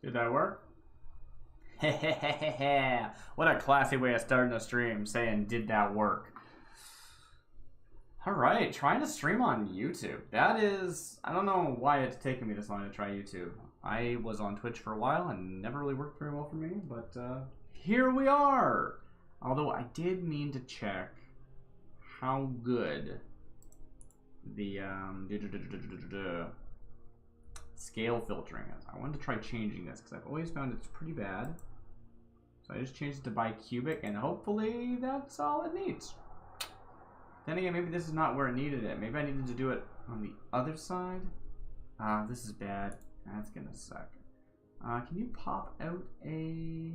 Did that work? What a classy way of starting a stream, saying, did that work? Alright, trying to stream on YouTube. That is, I don't know why it's taken me this long to try YouTube. I was on Twitch for a while and never really worked very well for me, but here we are! Although I did mean to check how good the scale filtering is. I wanted to try changing this because I've always found it's pretty bad. So I just changed it to bicubic and hopefully that's all it needs. Then again, maybe this is not where it needed it. Maybe I needed to do it on the other side. This is bad. That's gonna suck. Can you pop out a...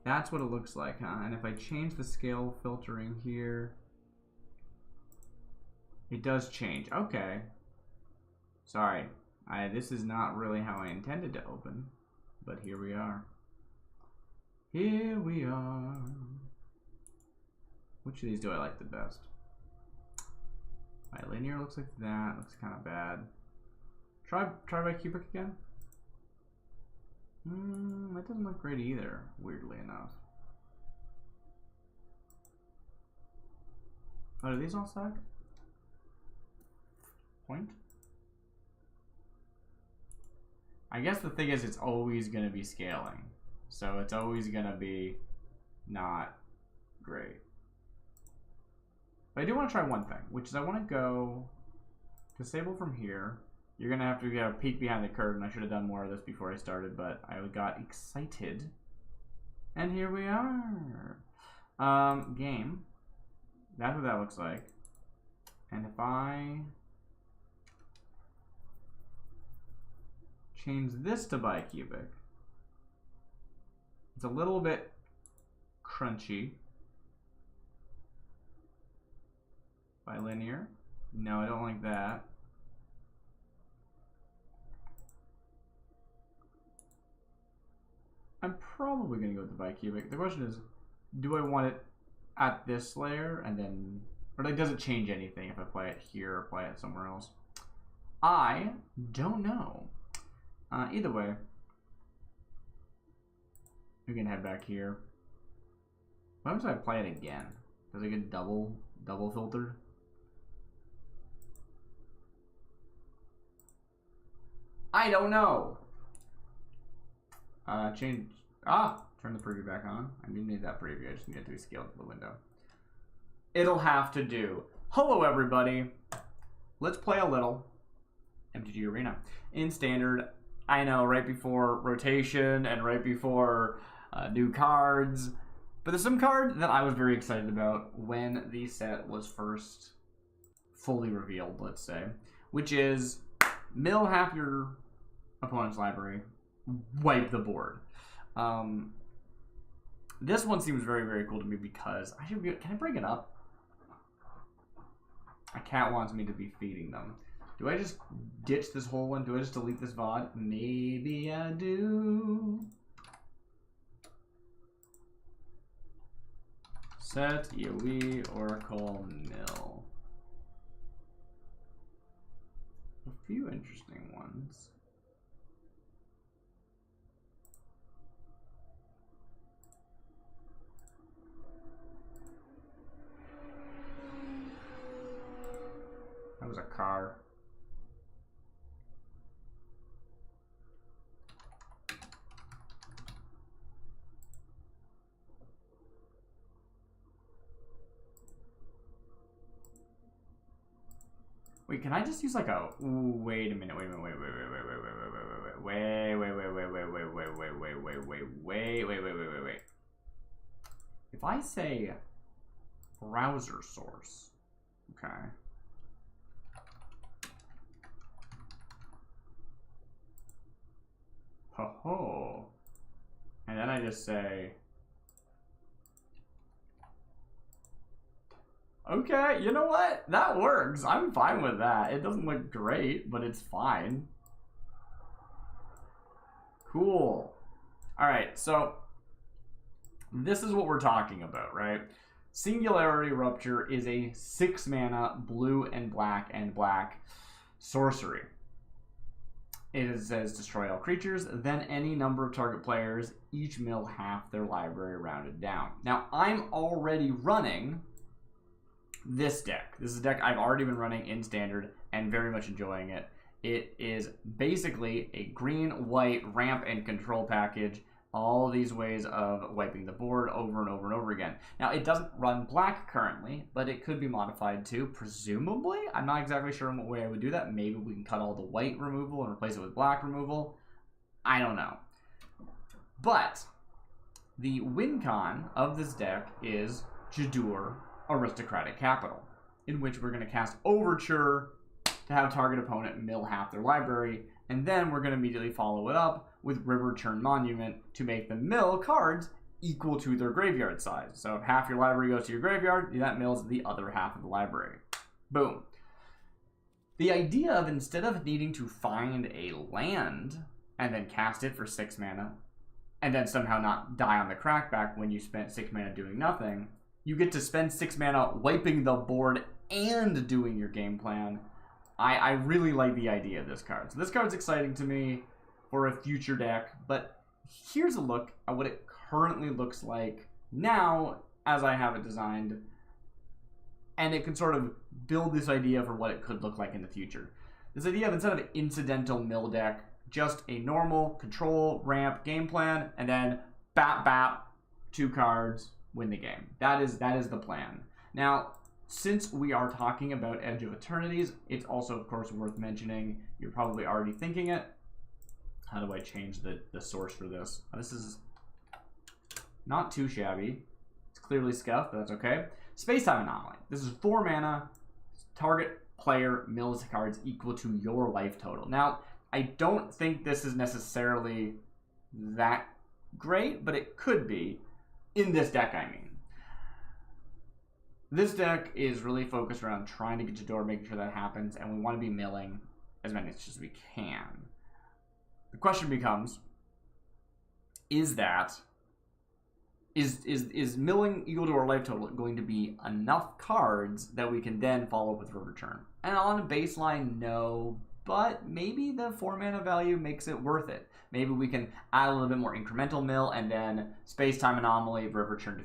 That's what it looks like, huh? And if I change the scale filtering here, it does change. Okay. Sorry. This is not really how I intended to open, but here we are. Here we are. Which of these do I like the best? Linear looks like that. Looks kind of bad. Try bicubic again. That doesn't look great either, weirdly enough. Oh, do these all suck? Point? I guess the thing is it's always going to be scaling. So it's always going to be not great. But I do want to try one thing, which is I want to go disable from here. You're going to have to get a peek behind the curtain. I should have done more of this before I started, but I got excited. And here we are. Game. That's what that looks like. And if I change this to bicubic, it's a little bit crunchy. Bilinear? No, I don't like that. I'm probably going to go with the bicubic. The question is, do I want it at this layer and then, or like, does it change anything if I play it here or play it somewhere else? I don't know. Either way, we can head back here. What happens if I play it again? Does it get double filtered? I don't know. Turn the preview back on. I didn't need that preview. I just need it to be scaled to the window. It'll have to do. Hello, everybody. Let's play a little MTG Arena in standard. I know, right before rotation and right before new cards. But there's some card that I was very excited about when the set was first fully revealed, let's say, which is mill half your opponent's library, wipe the board. This one seems very, very cool to me because can I bring it up? My cat wants me to be feeding them. Do I just ditch this whole one? Do I just delete this VOD? Maybe I do. Set EOE Oracle Mill. A few interesting ones. That was a car. Wait, can I just use like a... Ooh, wait a minute, wait. If I say browser source, okay. Ho-ho. And then I just say... Okay, you know what? That works. I'm fine with that. It doesn't look great, but it's fine. Cool. Alright, so this is what we're talking about, right? Singularity Rupture is a 6-mana blue and black sorcery. It says destroy all creatures, then any number of target players, each mill half their library rounded down. Now, I'm already running this deck. This is a deck I've already been running in Standard and very much enjoying it. It is basically a green-white ramp and control package. All these ways of wiping the board over and over and over again. Now, it doesn't run black currently, but it could be modified too, presumably. I'm not exactly sure in what way I would do that. Maybe we can cut all the white removal and replace it with black removal. I don't know. But the win con of this deck is Jidoor, Aristocratic Capital, in which we're going to cast Overture to have target opponent mill half their library, and then we're going to immediately follow it up with Riverchurn Monument to make the mill cards equal to their graveyard size. So if half your library goes to your graveyard, that mills the other half of the library. Boom. The idea of, instead of needing to find a land and then cast it for 6 mana, and then somehow not die on the crackback when you spent 6 mana doing nothing, you get to spend 6 mana wiping the board and doing your game plan. I really like the idea of this card. So this card's exciting to me for a future deck, but here's a look at what it currently looks like now as I have it designed, and it can sort of build this idea for what it could look like in the future. This idea of, instead of an incidental mill deck, just a normal control ramp game plan, and then bap bap, 2 cards, win the game. That is the plan. Now, since we are talking about Edge of Eternities, it's also, of course, worth mentioning, you're probably already thinking it. How do I change the source for this? This is not too shabby. It's clearly scuffed, but that's okay. Space-Time Anomaly. This is 4 mana. Target player mills cards equal to your life total. Now, I don't think this is necessarily that great, but it could be. In this deck, I mean. This deck is really focused around trying to get Jidoor, making sure that happens, and we want to be milling as many as we can. The question becomes, is milling equal to our life total going to be enough cards that we can then follow up with Riverchurn? And on a baseline, no, but maybe the 4 mana value makes it worth it. Maybe we can add a little bit more incremental mill and then Space-Time Anomaly, Riverchurn to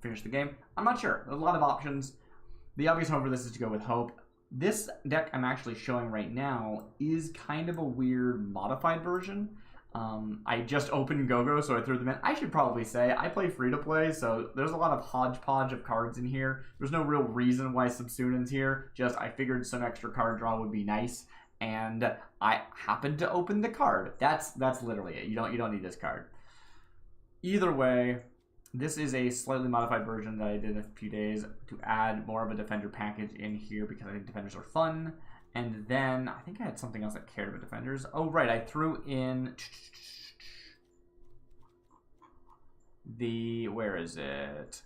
finish the game. I'm not sure. There's a lot of options. The obvious home for this is to go with Hope. This deck I'm actually showing right now is kind of a weird modified version. I just opened Go-Go, so I threw them in. I should probably say I play free-to-play, so there's a lot of hodgepodge of cards in here. There's no real reason why Subsunin's here. Just I figured some extra card draw would be nice, and I happened to open the card. That's literally it. You don't need this card. Either way, this is a slightly modified version that I did a few days to add more of a Defender package in here because I think Defenders are fun. And then I think I had something else that cared about Defenders. Oh, right. I threw in the... Where is it?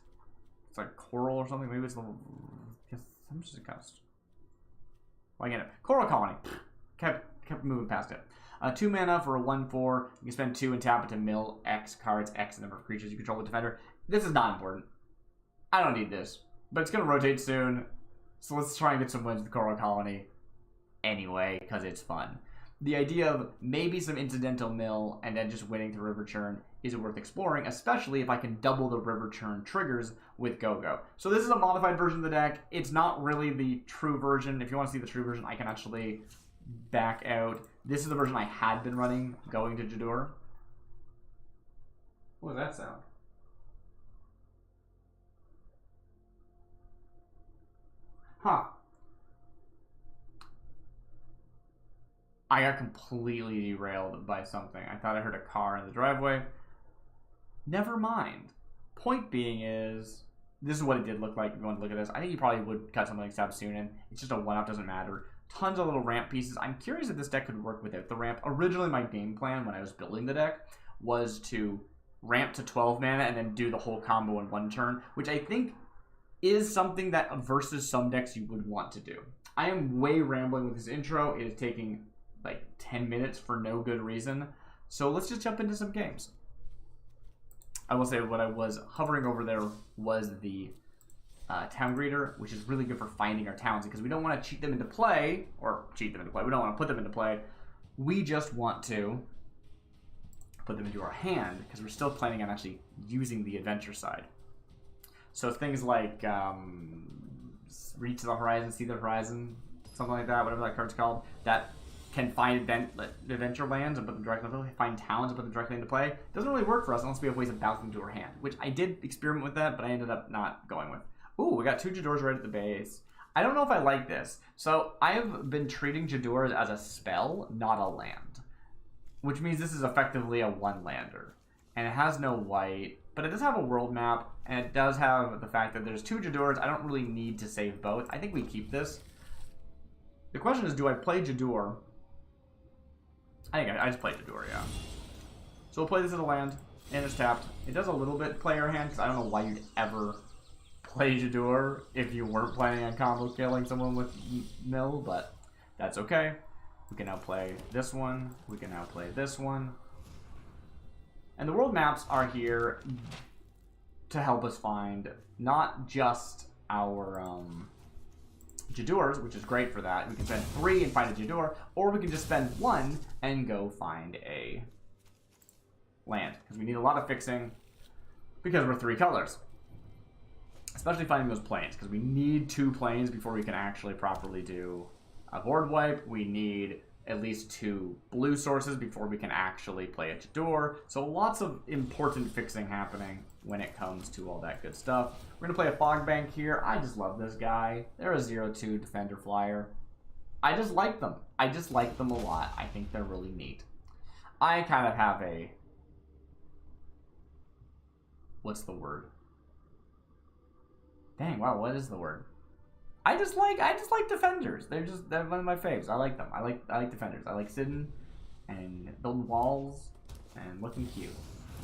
It's like Coral or something. Maybe it's the... I'm just a cast. Well, I get it. Coral Colony. Kept moving past it. 2 mana for a 1/4. You can spend 2 and tap it to mill X cards, X the number of creatures you control with Defender. This is not important. I don't need this. But it's going to rotate soon. So let's try and get some wins with Coral Colony anyway, because it's fun. The idea of maybe some incidental mill and then just winning through Riverchurn is worth exploring, especially if I can double the Riverchurn triggers with Go-Go. So this is a modified version of the deck. It's not really the true version. If you want to see the true version, I can actually back out. This is the version I had been running going to Jidoor. What was that sound? Huh. I got completely derailed by something. I thought I heard a car in the driveway. Never mind. Point being is, this is what it did look like if you want to look at this. I think you probably would cut something like Subsunin. It's just a 1-up, doesn't matter. Tons of little ramp pieces. I'm curious if this deck could work without the ramp. Originally, my game plan when I was building the deck was to ramp to 12 mana and then do the whole combo in 1 turn, which I think is something that versus some decks you would want to do. I am way rambling with this intro. It is taking like 10 minutes for no good reason. So let's just jump into some games. I will say what I was hovering over there was the town greeter, which is really good for finding our towns because we don't want to cheat them into play, or cheat them into play. We don't want to put them into play We just want to put them into our hand because we're still planning on actually using the adventure side. So things like reach to the horizon, see the horizon, something like that, whatever that card's called, that can find adventure lands and put them directly into play, find towns and put them directly into play. Doesn't really work for us unless we have ways of bouncing to our hand, which I did experiment with that, but I ended up not going with. Ooh, we got 2 Jidoors right at the base. I don't know if I like this. So I've been treating Jidoor as a spell, not a land, which means this is effectively a 1-lander. And it has no white, but it does have a world map, and it does have the fact that there's 2 Jidoors. I don't really need to save both. I think we keep this. The question is, do I play Jidoor? I think I just play Jidoor, yeah. So we'll play this as a land, and it's tapped. It does a little bit play our hand, because I don't know why you'd ever play Jidoor if you weren't planning on combo killing someone with mill, but that's okay. We can now play this one. We can now play this one. And the world maps are here to help us find not just our Jidoors, which is great for that. We can spend 3 and find a Jidoor, or we can just spend 1 and go find a land. Because we need a lot of fixing because we're 3 colors. Especially finding those planes, because we need 2 planes before we can actually properly do a board wipe. We need at least 2 blue sources before we can actually play a Jidoor. So lots of important fixing happening when it comes to all that good stuff. We're going to play a Fog Bank here. I just love this guy. They're a 0-2 defender flyer. I just like them. I just like them a lot. I think they're really neat. I kind of have a... What's the word? Dang, wow, what is the word? I just like defenders. They're one of my faves. I like them. I like defenders. I like sitting and building walls and looking cute.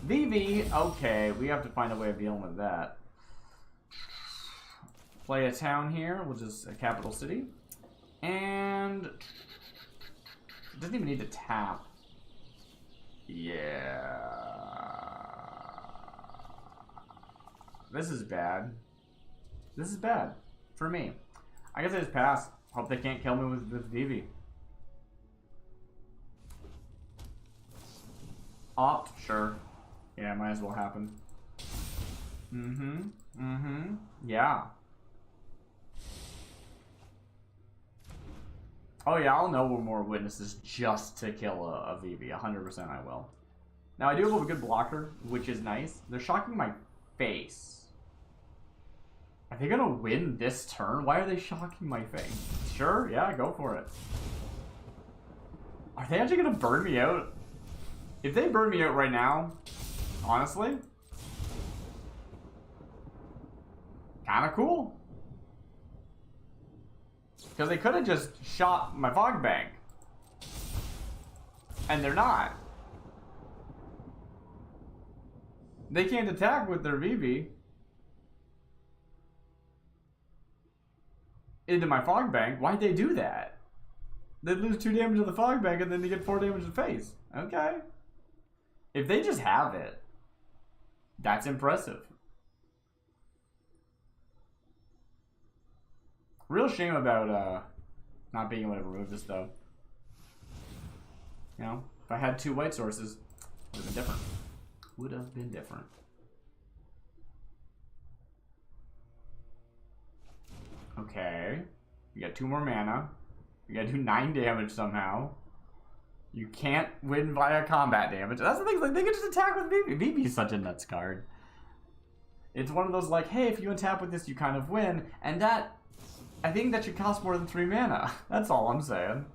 VV, okay, we have to find a way of dealing with that. Play a town here, which is a capital city. And it doesn't even need to tap. Yeah. This is bad. This is bad for me. I guess I just pass. Hope they can't kill me with VV. Opt, sure. Yeah, might as well happen. Yeah. Oh yeah, I'll know more witnesses just to kill a VV. 100% I will. Now I do have a good blocker, which is nice. They're shocking my face. Are they gonna win this turn? Why are they shocking my face? Sure, yeah, go for it. Are they actually gonna burn me out? If they burn me out right now, honestly, kinda cool. Because they could have just shot my Fog Bank. And they're not. They can't attack with their VV into my Fog Bank. Why'd they do that? They'd lose 2 damage to the Fog Bank and then they get 4 damage to the face. Okay. If they just have it, that's impressive. Real shame about not being able to remove this though. You know, if I had 2 white sources, would have been different. Would have been different. Okay. You got 2 more mana. You gotta do 9 damage somehow. You can't win via combat damage. That's the thing, like, they can just attack with VV. VV is such a nuts card. It's one of those like, hey, if you untap with this, you kind of win. And that, I think that should cost more than 3 mana. That's all I'm saying.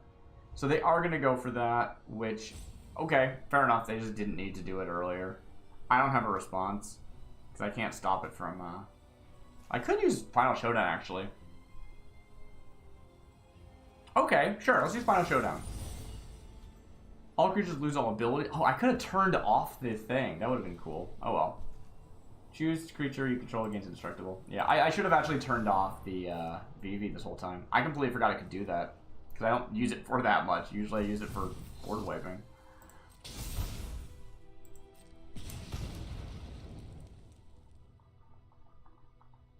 So they are gonna go for that, which, okay, fair enough. They just didn't need to do it earlier. I don't have a response, because I can't stop it from, I could use Final Showdown, actually. Okay, sure, let's use Final Showdown. All creatures lose all ability. Oh, I could have turned off the thing. That would have been cool. Oh well. Choose creature you control against indestructible. Yeah, I should have actually turned off the VV this whole time. I completely forgot I could do that. Because I don't use it for that much. Usually I use it for board wiping.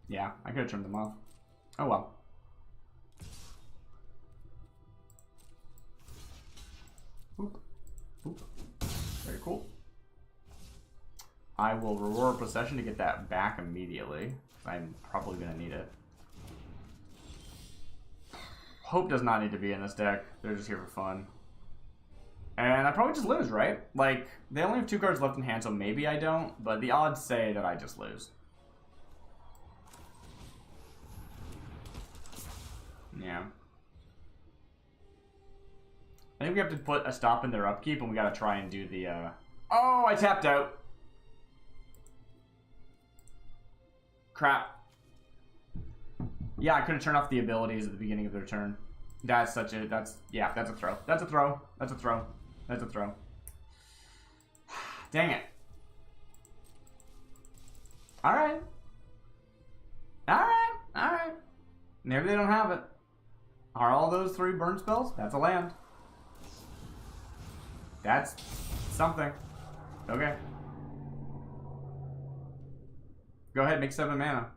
Yeah, I could have turned them off. Oh well. Boop. Boop. Very cool. I will reward Procession to get that back immediately. I'm probably going to need it. Hope does not need to be in this deck. They're just here for fun. And I probably just lose, right? Like, they only have 2 cards left in hand, so maybe I don't. But the odds say that I just lose. Yeah. I think we have to put a stop in their upkeep, and we gotta try and do the, Oh, I tapped out! Crap. Yeah, I couldn't turn off the abilities at the beginning of their turn. That's such a, yeah, that's a throw. That's a throw. That's a throw. That's a throw. Dang it. Alright. Alright. Alright. Maybe they don't have it. Are all those 3 burn spells? That's a land. That's something. Okay. Go ahead, make 7 mana.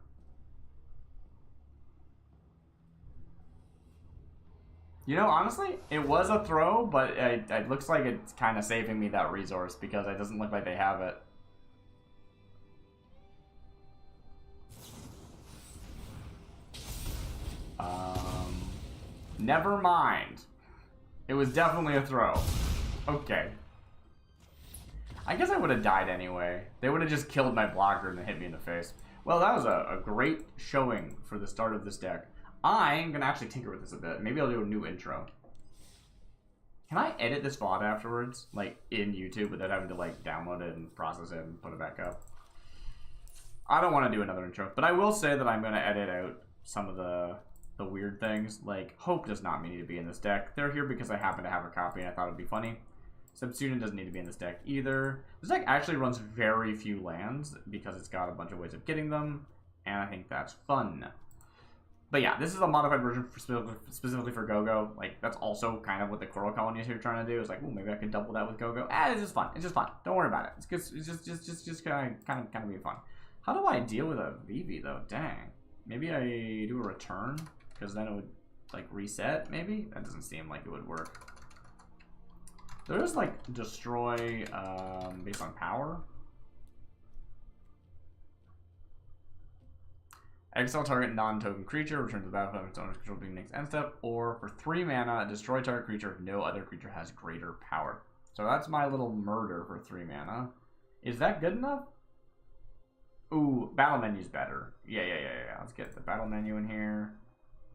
You know, honestly, it was a throw, but it looks like it's kind of saving me that resource because it doesn't look like they have it. Never mind. It was definitely a throw. Okay. I guess I would have died anyway. They would have just killed my blocker and then hit me in the face. Well, that was a great showing for the start of this deck. I'm going to actually tinker with this a bit. Maybe I'll do a new intro. Can I edit this VOD afterwards? Like, in YouTube without having to, like, download it and process it and put it back up? I don't want to do another intro. But I will say that I'm going to edit out some of the weird things. Like, Hope does not need to be in this deck. They're here because I happen to have a copy and I thought it would be funny. Substudent doesn't need to be in this deck either. This deck actually runs very few lands because it's got a bunch of ways of getting them. And I think that's fun. But yeah, this is a modified version for specifically for Go-Go. Like, that's also kind of what the Coral Colony is here trying to do. It's like, oh, maybe I could double that with Go-Go. It's just fun. It's just fun. Don't worry about it. It's just kind of being fun. How do I deal with a VV though? Dang. Maybe I do a return because then it would like reset. Maybe that doesn't seem like it would work. There's like destroy based on power. Exile target non-token creature, return to the battlefield of its owner's control being next end step, or for 3 mana, destroy target creature if no other creature has greater power. So that's my little murder for 3 mana. Is that good enough? Ooh, battle menu's better. Yeah. Let's get the battle menu in here.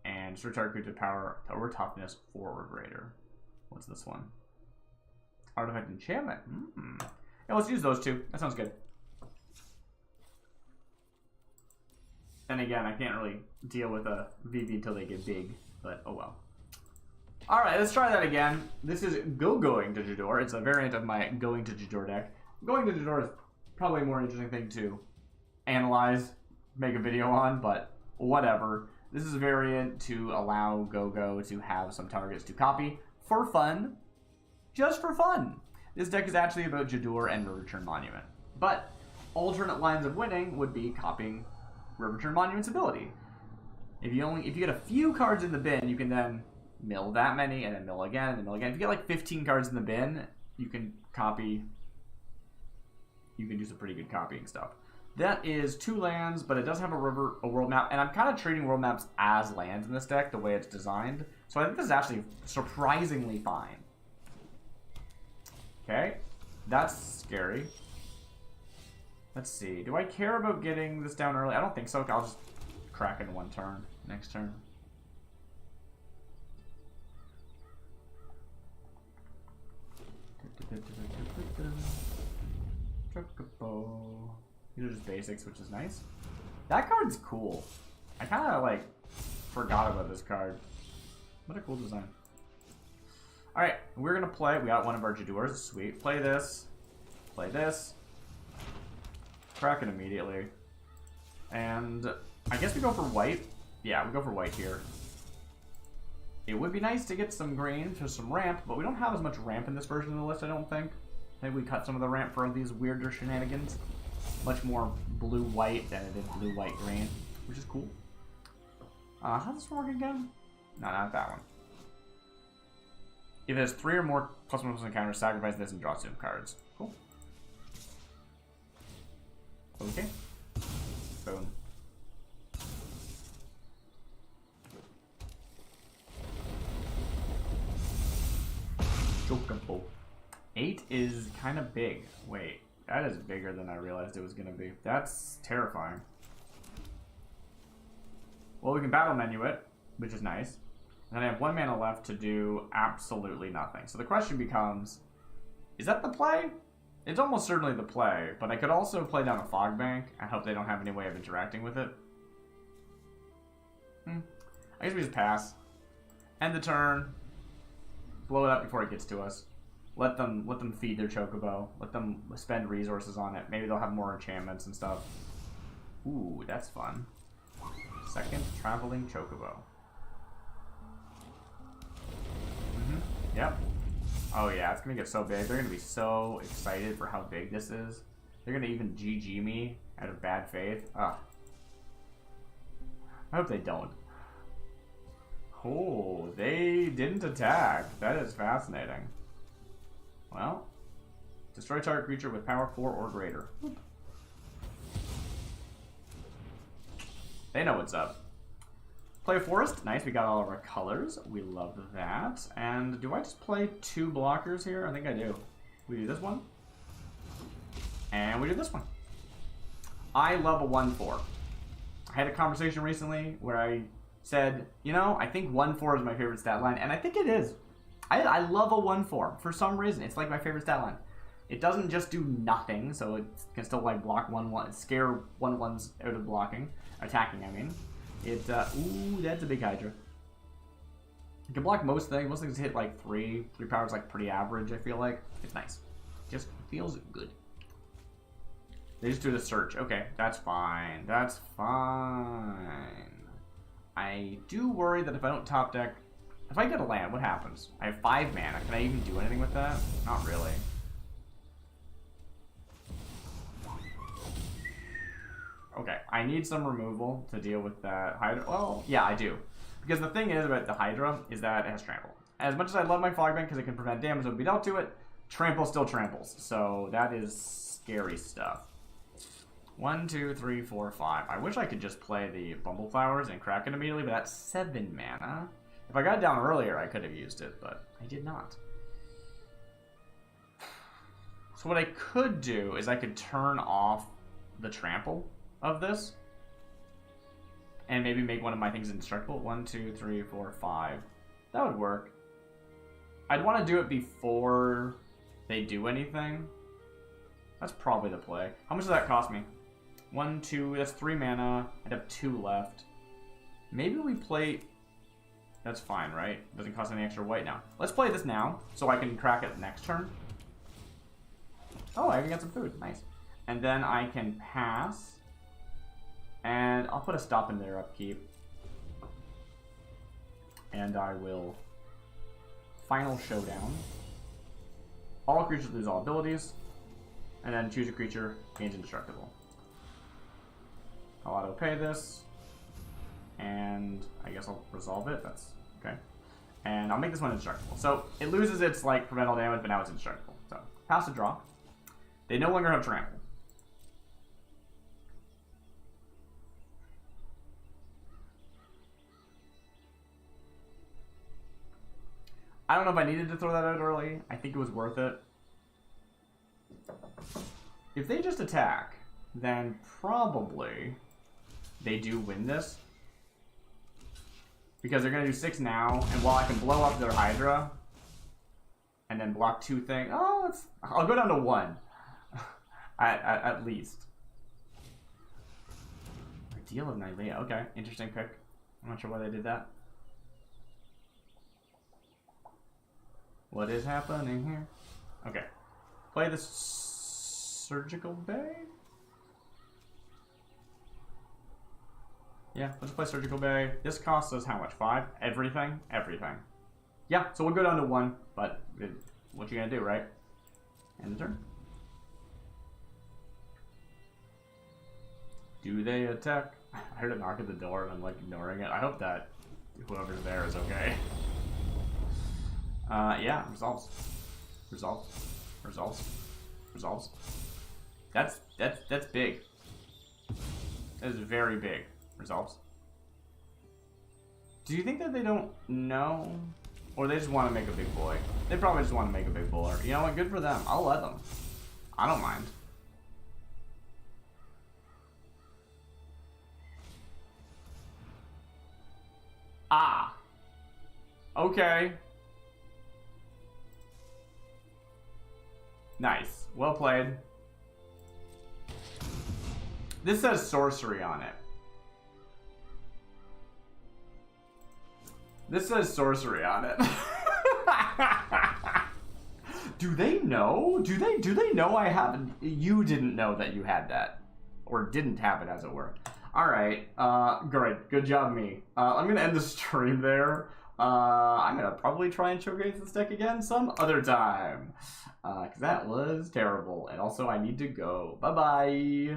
And destroy target creature power or toughness 4 or greater. What's this one? Artifact enchantment. Yeah, let's use those 2. That sounds good. And again, I can't really deal with a VV until they get big, but oh well. Alright, let's try that again. This is going to Jidoor. It's a variant of my going to Jidoor deck. Going to Jidoor is probably a more interesting thing to analyze, make a video on, but whatever. This is a variant to allow Go-Go to have some targets to copy for fun. Just for fun. This deck is actually about Jidoor and Riverchurn Monument. But alternate lines of winning would be copying Riverchurn Monument's ability. If you get a few cards in the bin, you can then mill that many, and then mill again, and then mill again. If you get like 15 cards in the bin, you can copy. You can do some pretty good copying stuff. That is 2 lands, but it does have a world map, and I'm kind of treating world maps as lands in this deck, the way it's designed. So I think this is actually surprisingly fine. Okay, that's scary. Let's see. Do I care about getting this down early? I don't think so. I'll just crack in 1 turn. Next turn. These are just basics, which is nice. That card's cool. I kind of like forgot about this card. What a cool design. Alright, we're going to play. We got one of our Jidoors. Sweet. Play this. Play this. Crack it immediately. And I guess we go for white. Yeah, we go for white here. It would be nice to get some green for some ramp, but we don't have as much ramp in this version of the list, I don't think. Maybe we cut some of the ramp for these weirder shenanigans. Much more blue-white than it is blue-white-green, which is cool. How does this work again? No, not that one. If it has 3 or more +1/+1 encounters, sacrifice this and draw 2 cards. Cool. Okay. Boom. Chocobo. 8 is kind of big. Wait, that is bigger than I realized it was going to be. That's terrifying. Well, we can battle menu it, which is nice. And then I have 1 mana left to do absolutely nothing. So the question becomes, is that the play? It's almost certainly the play, but I could also play down a Fog Bank. I hope they don't have any way of interacting with it. I guess we just pass. End the turn. Blow it up before it gets to us. Let them feed their Chocobo. Let them spend resources on it. Maybe they'll have more enchantments and stuff. Ooh, that's fun. Second Traveling Chocobo. Yep. Oh yeah, it's gonna get so big. They're gonna be so excited for how big this is. They're gonna even GG me out of bad faith. Ugh. I hope they don't. Oh, they didn't attack. That is fascinating. Well, destroy target creature with power 4 or greater. Oop. They know what's up. Play a forest. Nice, we got all of our colors. We love that. And do I just play 2 blockers here? I think I do. We do this one. And we do this one. I love a 1/4. I had a conversation recently where I said, you know, I think 1/4 is my favorite stat line, and I think it is. I love a 1/4 for some reason. It's like my favorite stat line. It doesn't just do nothing, so it can still like block 1/1, scare 1/1s out of blocking, attacking. I mean, it. Ooh, that's a big Hydra. You can block most things. Most things hit like 3. 3 power is like pretty average. I feel like it's nice. Just feels good. They just do the search. Okay, that's fine. That's fine. I do worry that if I don't top deck, if I get a land, what happens? I have 5 mana. Can I even do anything with that? Not really. Okay, I need some removal to deal with that Hydra. Well, yeah, I do. Because the thing is about the Hydra is that it has trample. As much as I love my Fog Bank because it can prevent damage that would be dealt to it, trample still tramples. So that is scary stuff. 1, 2, 3, 4, 5. I wish I could just play the Bumble Flowers and crack it immediately, but that's 7 mana. If I got it down earlier, I could have used it, but I did not. So what I could do is I could turn off the trample of this and maybe make one of my things indestructible. 1, 2, 3, 4, 5. That would work. I'd want to do it before they do anything. That's probably the play. How much does that cost me? 1, 2, that's 3 mana. I'd have 2 left. Maybe we play... That's fine, right? Doesn't cost any extra white now. Let's play this now, so I can crack it next turn. Oh, I even got some food. Nice. And then I can pass. And I'll put a stop in their upkeep. And I will... Final Showdown. All creatures lose all abilities. And then choose a creature, gains indestructible. I'll auto-pay this. And I guess I'll resolve it. That's okay. And I'll make this one indestructible. So it loses its like prevent all damage, but now it's indestructible. So pass a draw. They no longer have trample. I don't know if I needed to throw that out early. I think it was worth it. If they just attack, then probably they do win this. Because they're going to do 6 now, and while I can blow up their Hydra, and then block 2 things... Oh, I'll go down to 1. at least. Ideal of Nylea. Okay, interesting pick. I'm not sure why they did that. What is happening here? Okay. Play the Surgical Bay? Yeah, let's play Surgical Bay. This costs us how much? 5? Everything? Everything. Yeah, so we'll go down to 1, but what you gonna do, right? End the turn. Do they attack? I heard a knock at the door and I'm like ignoring it. I hope that whoever's there is okay. Yeah, resolves. Resolves. Resolves. Resolves. That's big. That is very big. Resolves. Do you think that they don't know? Or they just want to make a big boy? They probably just want to make a big bowler. You know what? Good for them. I'll let them. I don't mind. Ah. Okay. Nice. Well played. This says sorcery on it. This says sorcery on it. Do they know? Do they know I haven't? You didn't know that you had that. Or didn't have it, as it were. Alright, great. Good job, me. I'm gonna end the stream there. I'm gonna probably try and showcase this deck again some other time. Because that was terrible. And also, I need to go. Bye-bye.